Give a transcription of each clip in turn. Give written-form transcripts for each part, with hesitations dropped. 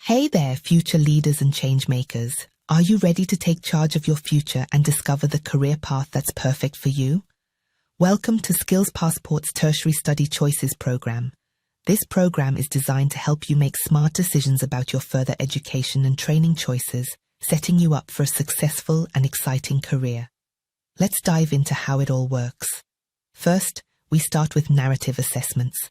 Hey there, future leaders and change makers. Are you ready to take charge of your future and discover the career path that's perfect for you? Welcome to Skills Passport's Tertiary Study Choices Program. This program is designed to help you make smart decisions about your further education and training choices, setting you up for a successful and exciting career. Let's dive into how it all works. First, we start with narrative assessments.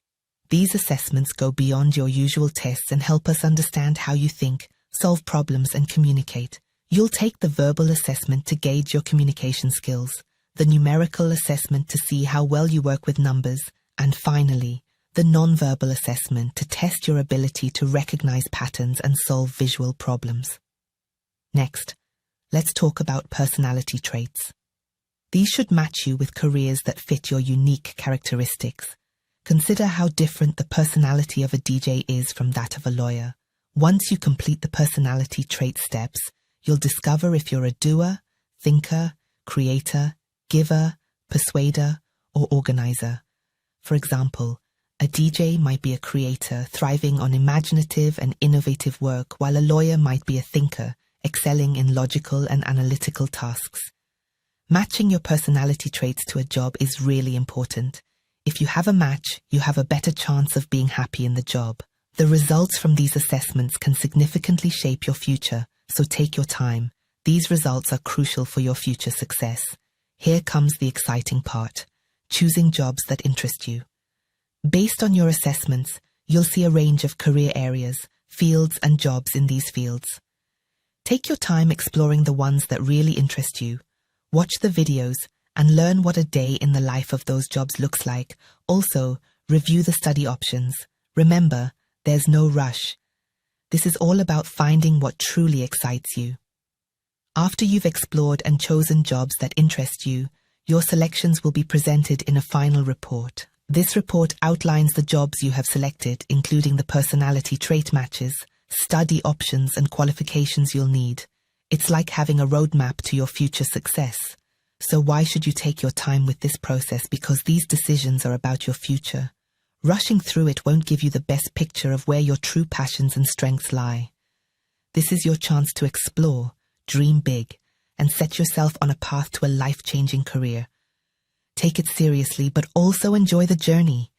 These assessments go beyond your usual tests and help us understand how you think, solve problems, and communicate. You'll take the verbal assessment to gauge your communication skills, the numerical assessment to see how well you work with numbers, and finally, the non-verbal assessment to test your ability to recognize patterns and solve visual problems. Next, let's talk about personality traits. These should match you with careers that fit your unique characteristics. Consider how different the personality of a DJ is from that of a lawyer. Once you complete the personality trait steps, you'll discover if you're a doer, thinker, creator, giver, persuader, or organizer. For example, a DJ might be a creator, thriving on imaginative and innovative work, while a lawyer might be a thinker, excelling in logical and analytical tasks. Matching your personality traits to a job is really important. If you have a match, you have a better chance of being happy in the job. The results from these assessments can significantly shape your future, so take your time. These results are crucial for your future success. Here comes the exciting part: choosing jobs that interest you. Based on your assessments, you'll see a range of career areas, fields, and jobs in these fields. Take your time exploring the ones that really interest you. Watch the videos and learn what a day in the life of those jobs looks like. Also, review the study options. Remember, there's no rush. This is all about finding what truly excites you. After you've explored and chosen jobs that interest you, your selections will be presented in a final report. This report outlines the jobs you have selected, including the personality trait matches, study options, and qualifications you'll need. It's like having a roadmap to your future success. So why should you take your time with this process? Because these decisions are about your future. Rushing through it won't give you the best picture of where your true passions and strengths lie. This is your chance to explore, dream big, and set yourself on a path to a life-changing career. Take it seriously, but also enjoy the journey.